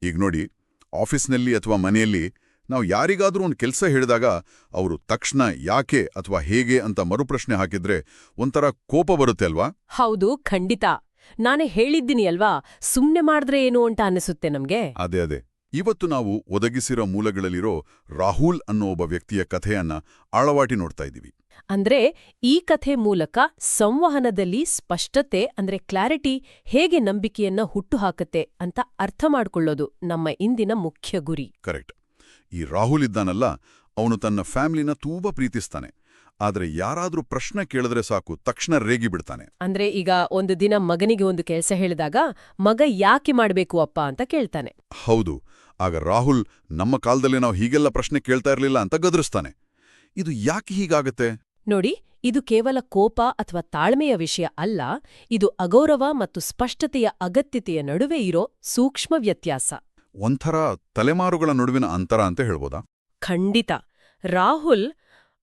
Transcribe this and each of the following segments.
ಈಗ ನೋಡಿ, ಆಫೀಸ್ನಲ್ಲಿ ಅಥವಾ ಮನೆಯಲ್ಲಿ ನಾವು ಯಾರಿಗಾದ್ರೂ ಒಂದು ಕೆಲಸ ಹೇಳಿದಾಗ ಅವರು ತಕ್ಷಣ ಯಾಕೆ ಅಥವಾ ಹೇಗೆ ಅಂತ ಮರುಪ್ರಶ್ನೆ ಹಾಕಿದ್ರೆ ಒಂಥರ ಕೋಪ ಬರುತ್ತೆ ಅಲ್ವಾ? ಹೌದು, ಖಂಡಿತ. ನಾನೇ ಹೇಳಿದ್ದೀನಿ ಅಲ್ವಾ, ಸುಮ್ನೆ ಮಾಡಿದ್ರೆ ಏನು ಅಂತ ಅನಿಸುತ್ತೆ ನಮ್ಗೆ. ಅದೇ ಇವತ್ತು ನಾವು ಒದಗಿಸಿರೋ ಮೂಲಗಳಲ್ಲಿರೋ ರಾಹುಲ್ ಅನ್ನೋ ಒಬ್ಬ ವ್ಯಕ್ತಿಯ ಕಥೆಯನ್ನ ಆಳವಾಟಿ ನೋಡ್ತಾ ಇದ್ದೀವಿ. ಅಂದ್ರೆ ಈ ಕಥೆ ಮೂಲಕ ಸಂವಹನದಲ್ಲಿ ಸ್ಪಷ್ಟತೆ ಅಂದ್ರೆ ಕ್ಲಾರಿಟಿ ಹೇಗೆ ನಂಬಿಕೆಯನ್ನ ಹುಟ್ಟುಹಾಕತ್ತೆ ಅಂತ ಅರ್ಥ ಮಾಡ್ಕೊಳ್ಳೋದು ನಮ್ಮ ಇಂದಿನ ಮುಖ್ಯ ಗುರಿ. ಕರೆಕ್ಟ್. ಈ ರಾಹುಲ್ ಇದ್ದಾನಲ್ಲ, ಅವನು ತನ್ನ ಫ್ಯಾಮಿಲಿನ ತುಂಬಾ ಪ್ರೀತಿಸ್ತಾನೆ. ಆದ್ರೆ ಯಾರಾದ್ರೂ ಪ್ರಶ್ನೆ ಕೇಳಿದ್ರೆ ಸಾಕು, ತಕ್ಷಣ ರೇಗಿ ಬಿಡ್ತಾನೆ. ಅಂದ್ರೆ ಈಗ ಒಂದು ದಿನ ಮಗನಿಗೆ ಒಂದು ಕೆಲಸ ಹೇಳಿದಾಗ ಮಗ ಯಾಕೆ ಮಾಡ್ಬೇಕು ಅಪ್ಪ ಅಂತ ಕೇಳ್ತಾನೆ. ಹೌದು. ಆಗ ರಾಹುಲ್, ನಮ್ಮ ಕಾಲದಲ್ಲಿ ನಾವು ಹೀಗೆಲ್ಲ ಪ್ರಶ್ನೆ ಕೇಳ್ತಾ ಇರಲಿಲ್ಲ ಅಂತ ಗದರಿಸ್ತಾನೆ. ಇದು ಯಾಕೆ ಹೀಗಾಗತ್ತೆ ನೋಡಿ, ಇದು ಕೇವಲ ಕೋಪ ಅಥವಾ ತಾಳ್ಮೆಯ ವಿಷಯ ಅಲ್ಲ, ಇದು ಅಗೌರವ ಮತ್ತು ಸ್ಪಷ್ಟತೆಯ ಅಗತ್ಯತೆಯ ನಡುವೆ ಇರೋ ಸೂಕ್ಷ್ಮ ವ್ಯತ್ಯಾಸ. ಒಂಥರ ತಲೆಮಾರುಗಳ ನಡುವಿನ ಅಂತರ ಅಂತ ಹೇಳ್ಬೋದಾ? ಖಂಡಿತ. ರಾಹುಲ್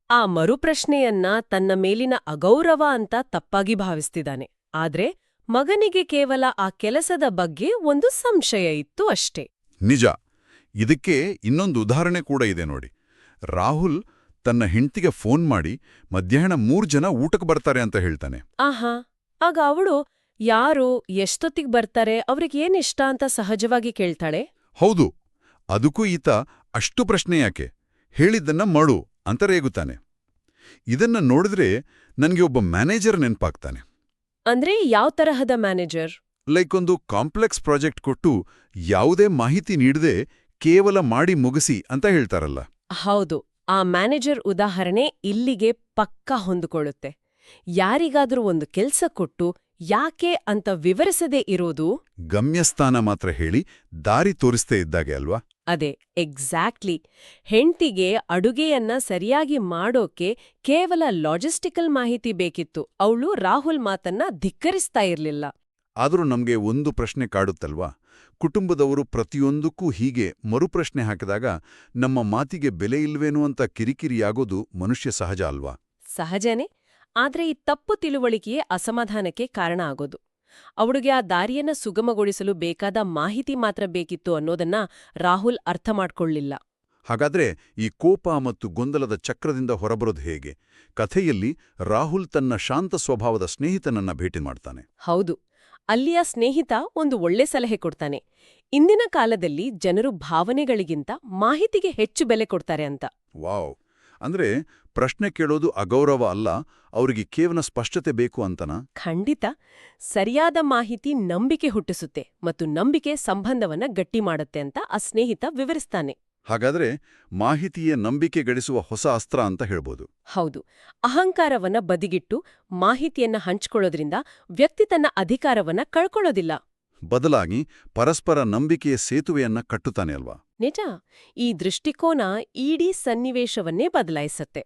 ಆ ಮರುಪ್ರಶ್ನೆಯನ್ನ ತನ್ನ ಮೇಲಿನ ಅಗೌರವ ಅಂತ ತಪ್ಪಾಗಿ ಭಾವಿಸ್ತಿದ್ದಾನೆ. ಆದ್ರೆ ಮಗನಿಗೆ ಕೇವಲ ಆ ಕೆಲಸದ ಬಗ್ಗೆ ಒಂದು ಸಂಶಯ ಇತ್ತು ಅಷ್ಟೇ. ನಿಜ. ಇದಕ್ಕೆ ಇನ್ನೊಂದು ಉದಾಹರಣೆ ಕೂಡ ಇದೆ ನೋಡಿ. ರಾಹುಲ್ ತನ್ನ ಹೆಂಡ್ತಿಗೆ ಫೋನ್ ಮಾಡಿ ಮಧ್ಯಾಹ್ನ 3 ಜನ ಊಟಕ್ಕೆ ಬರ್ತಾರೆ ಅಂತ ಹೇಳ್ತಾನೆ. ಆಹಾ. ಆಗ ಅವಳು ಯಾರು, ಎಷ್ಟೊತ್ತಿಗೆ ಬರ್ತಾರೆ, ಅವ್ರಿಗೇನಿಷ್ಟ ಅಂತ ಸಹಜವಾಗಿ ಕೇಳ್ತಾಳೆ. ಹೌದು. ಅದಕ್ಕೂ ಈತ ಅಷ್ಟು ಪ್ರಶ್ನೆ ಯಾಕೆ, ಹೇಳಿದ್ದನ್ನ ಮಾಡು ಅಂತ ರೇಗುತ್ತಾನೆ. ಇದನ್ನ ನೋಡಿದ್ರೆ ನನ್ಗೆ ಒಬ್ಬ ಮ್ಯಾನೇಜರ್ ನೆನ್ಪಾಗ್ತಾನೆ. ಅಂದ್ರೆ ಯಾವ ತರಹದ ಮ್ಯಾನೇಜರ್? ಲೈಕ್ ಒಂದು ಕಾಂಪ್ಲೆಕ್ಸ್ ಪ್ರಾಜೆಕ್ಟ್ ಕೊಟ್ಟು ಯಾವುದೇ ಮಾಹಿತಿ ನೀಡದೆ ಕೇವಲ ಮಾಡಿ ಮುಗಿಸಿ ಅಂತ ಹೇಳ್ತಾರಲ್ಲ. ಹೌದು. ಆ ಮ್ಯಾನೇಜರ್ ಉದಾಹರಣೆ ಇಲ್ಲಿಗೆ ಪಕ್ಕಾ ಹೊಂದಿಕೊಳ್ಳುತ್ತೆ. ಯಾರಿಗಾದ್ರೂ ಒಂದು ಕೆಲ್ಸ ಕೊಟ್ಟು ಯಾಕೆ ಅಂತ ವಿವರಿಸದೇ ಇರೋದು, ಗಮ್ಯಸ್ಥಾನ ಮಾತ್ರ ಹೇಳಿ ದಾರಿ ತೋರಿಸ್ತೇ ಇದ್ದಾಗೆ ಅಲ್ವಾ? ಅದೇ, ಎಕ್ಸಾಕ್ಟ್ಲಿ. ಹೆಂಡ್ತಿಗೆ ಅಡುಗೆಯನ್ನ ಸರಿಯಾಗಿ ಮಾಡೋಕೆ ಕೇವಲ ಲಾಜಿಸ್ಟಿಕಲ್ ಮಾಹಿತಿ ಬೇಕಿತ್ತು. ಅವಳು ರಾಹುಲ್ ಮಾತನ್ನ ಧಿಕ್ಕರಿಸ್ತಾ ಇರ್ಲಿಲ್ಲ. ಆದರೂ ನಮ್ಗೆ ಒಂದು ಪ್ರಶ್ನೆ ಕಾಡುತ್ತಲ್ವಾ, ಕುಟುಂಬದವರು ಪ್ರತಿಯೊಂದಕ್ಕೂ ಹೀಗೆ ಮರುಪ್ರಶ್ನೆ ಹಾಕಿದಾಗ ನಮ್ಮ ಮಾತಿಗೆ ಬೆಲೆ ಇಲ್ವೇನೋ ಅಂತ ಕಿರಿಕಿರಿಯಾಗೋದು ಮನುಷ್ಯ ಸಹಜ ಅಲ್ವಾ? ಸಹಜನೇ. ಆದ್ರೆ ಈ ತಪ್ಪು ತಿಳುವಳಿಕೆಯೇ ಅಸಮಾಧಾನಕ್ಕೆ ಕಾರಣ ಆಗೋದು. ಅವಳಿಗೆ ಆ ದಾರಿಯನ್ನ ಸುಗಮಗೊಳಿಸಲು ಬೇಕಾದ ಮಾಹಿತಿ ಮಾತ್ರ ಬೇಕಿತ್ತು ಅನ್ನೋದನ್ನ ರಾಹುಲ್ ಅರ್ಥ ಮಾಡ್ಕೊಳ್ಳಿಲ್ಲ. ಹಾಗಾದ್ರೆ ಈ ಕೋಪ ಮತ್ತು ಗೊಂದಲದ ಚಕ್ರದಿಂದ ಹೊರಬರೋದು ಹೇಗೆ? ಕಥೆಯಲ್ಲಿ ರಾಹುಲ್ ತನ್ನ ಶಾಂತ ಸ್ವಭಾವದ ಸ್ನೇಹಿತನನ್ನ ಭೇಟಿ ಮಾಡ್ತಾನೆ. ಹೌದು. ಅಲ್ಲಿಯ ಸ್ನೇಹಿತ ಒಂದು ಒಳ್ಳೆ ಸಲಹೆ ಕೊಡ್ತಾನೆ. ಇಂದಿನ ಕಾಲದಲ್ಲಿ ಜನರು ಭಾವನೆಗಳಿಗಿಂತ ಮಾಹಿತಿಗೆ ಹೆಚ್ಚು ಬೆಲೆ ಕೊಡ್ತಾರೆ ಅಂತ. ವಾವ್. ಅಂದ್ರೆ ಪ್ರಶ್ನೆ ಕೇಳೋದು ಅಗೌರವ ಅಲ್ಲ, ಅವರಿಗೆ ಕೇವಲ ಸ್ಪಷ್ಟತೆ ಬೇಕು ಅಂತನಾ? ಖಂಡಿತ. ಸರಿಯಾದ ಮಾಹಿತಿ ನಂಬಿಕೆ ಹುಟ್ಟಿಸುತ್ತೆ ಮತ್ತು ನಂಬಿಕೆ ಸಂಬಂಧವನ್ನ ಗಟ್ಟಿ ಮಾಡುತ್ತೆ ಅಂತ ಆ ಸ್ನೇಹಿತ ವಿವರಿಸ್ತಾನೆ. ಹಾಗಾದ್ರೆ ಮಾಹಿತಿಯೇ ನಂಬಿಕೆ ಗಳಿಸುವ ಹೊಸ ಅಸ್ತ್ರ ಅಂತ ಹೇಳ್ಬೋದು. ಹೌದು. ಅಹಂಕಾರವನ್ನ ಬದಿಗಿಟ್ಟು ಮಾಹಿತಿಯನ್ನ ಹಂಚ್ಕೊಳ್ಳೋದ್ರಿಂದ ವ್ಯಕ್ತಿ ತನ್ನ ಅಧಿಕಾರವನ್ನ ಕಳ್ಕೊಳ್ಳೋದಿಲ್ಲ. ಬದಲಾಗಿ ಪರಸ್ಪರ ನಂಬಿಕೆಯ ಸೇತುವೆಯನ್ನ ಕಟ್ಟುತ್ತಾನೆ ಅಲ್ವಾ? ನಿಜ. ಈ ದೃಷ್ಟಿಕೋನ ಇಡೀ ಸನ್ನಿವೇಶವನ್ನೇ ಬದಲಾಯಿಸತ್ತೆ.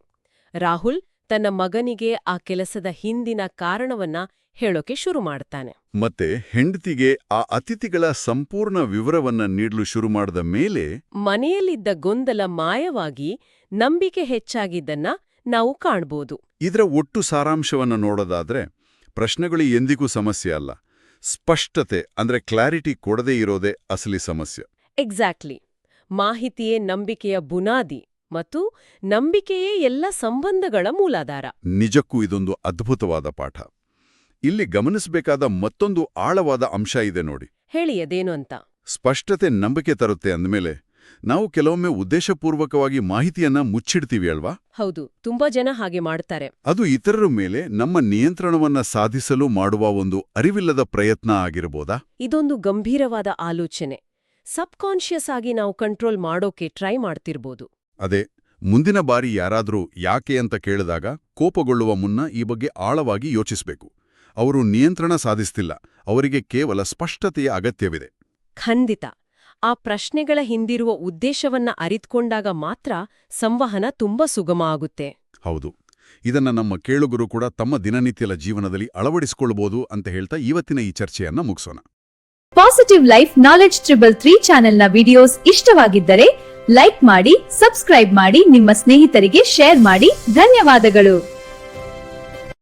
ರಾಹುಲ್ ತನ್ನ ಮಗನಿಗೆ ಆ ಕೆಲಸದ ಹಿಂದಿನ ಕಾರಣವನ್ನ ಹೇಳೋಕೆ ಶುರು ಮಾಡ್ತಾನೆ. ಮತ್ತೆ ಹೆಂಡತಿಗೆ ಆ ಅತಿಥಿಗಳ ಸಂಪೂರ್ಣ ವಿವರವನ್ನ ನೀಡಲು ಶುರು ಮಾಡಿದ ಮೇಲೆ ಮನೆಯಲ್ಲಿದ್ದ ಗೊಂದಲ ಮಾಯವಾಗಿ ನಂಬಿಕೆ ಹೆಚ್ಚಾಗಿದ್ದನ್ನ ನಾವು ಕಾಣ್ಬೋದು. ಇದರ ಒಟ್ಟು ಸಾರಾಂಶವನ್ನು ನೋಡೋದಾದ್ರೆ, ಪ್ರಶ್ನೆಗಳು ಎಂದಿಗೂ ಸಮಸ್ಯೆ ಅಲ್ಲ, ಸ್ಪಷ್ಟತೆ ಅಂದ್ರೆ ಕ್ಲಾರಿಟಿ ಕೊಡದೇ ಇರೋದೇ ಅಸಲಿ ಸಮಸ್ಯೆ. ಎಕ್ಸಾಕ್ಟ್ಲಿ. ಮಾಹಿತಿಯೇ ನಂಬಿಕೆಯ ಬುನಾದಿ ಮತ್ತು ನಂಬಿಕೆಯೇ ಎಲ್ಲ ಸಂಬಂಧಗಳ ಮೂಲಾಧಾರ. ನಿಜಕ್ಕೂ ಇದೊಂದು ಅದ್ಭುತವಾದ ಪಾಠ. ಇಲ್ಲಿ ಗಮನಿಸಬೇಕಾದ ಮತ್ತೊಂದು ಆಳವಾದ ಅಂಶ ಇದೆ ನೋಡಿ. ಹೇಳಿ, ಅದೇನು ಅಂತ. ಸ್ಪಷ್ಟತೆ ನಂಬಿಕೆ ತರುತ್ತೆ ಅಂದಮೇಲೆ ನಾವು ಕೆಲವೊಮ್ಮೆ ಉದ್ದೇಶಪೂರ್ವಕವಾಗಿ ಮಾಹಿತಿಯನ್ನ ಮುಚ್ಚಿಡ್ತೀವಿ ಅಲ್ವಾ? ಹೌದು, ತುಂಬಾ ಜನ ಹಾಗೆ ಮಾಡ್ತಾರೆ. ಅದು ಇತರರ ಮೇಲೆ ನಮ್ಮ ನಿಯಂತ್ರಣವನ್ನ ಸಾಧಿಸಲು ಮಾಡುವ ಒಂದು ಅರಿವಿಲ್ಲದ ಪ್ರಯತ್ನ ಆಗಿರಬಹುದಾ? ಇದೊಂದು ಗಂಭೀರವಾದ ಆಲೋಚನೆ. ಸಬ್ಕಾನ್ಷಿಯಸ್ ಆಗಿ ನಾವು ಕಂಟ್ರೋಲ್ ಮಾಡೋಕೆ ಟ್ರೈ ಮಾಡ್ತಿರ್ಬೋದು. ಅದೇ, ಮುಂದಿನ ಬಾರಿ ಯಾರಾದ್ರೂ ಯಾಕೆ ಅಂತ ಕೇಳಿದಾಗ ಕೋಪಗೊಳ್ಳುವ ಮುನ್ನ ಈ ಬಗ್ಗೆ ಆಳವಾಗಿ ಯೋಚಿಸಬೇಕು. ಅವರು ನಿಯಂತ್ರಣ ಸಾಧಿಸ್ತಿಲ್ಲ, ಅವರಿಗೆ ಕೇವಲ ಸ್ಪಷ್ಟತೆಯ ಅಗತ್ಯವಿದೆ. ಖಂಡಿತ. ಆ ಪ್ರಶ್ನೆಗಳ ಹಿಂದಿರುವ ಉದ್ದೇಶವನ್ನ ಅರಿತುಕೊಂಡಾಗ ಮಾತ್ರ ಸಂವಹನ ತುಂಬಾ ಸುಗಮ ಆಗುತ್ತೆ. ಹೌದು. ಇದನ್ನ ನಮ್ಮ ಕೇಳುಗರು ಕೂಡ ತಮ್ಮ ದಿನನಿತ್ಯದ ಜೀವನದಲ್ಲಿ ಅಳವಡಿಸಿಕೊಳ್ಳಬಹುದು ಅಂತ ಹೇಳ್ತಾ ಇವತ್ತಿನ ಈ ಚರ್ಚೆಯನ್ನ ಮುಗಿಸೋಣ. ಪಾಸಿಟಿವ್ ಲೈಫ್ ನಾಲೆಡ್ಜ್ 333 ಚಾನೆಲ್ನ ವಿಡಿಯೋಸ್ ಇಷ್ಟವಾಗಿದ್ದರೆ ಲೈಕ್ ಮಾಡಿ, ಸಬ್ಸ್ಕ್ರೈಬ್ ಮಾಡಿ, ನಿಮ್ಮ ಸ್ನೇಹಿತರಿಗೆ ಶೇರ್ ಮಾಡಿ. ಧನ್ಯವಾದಗಳು.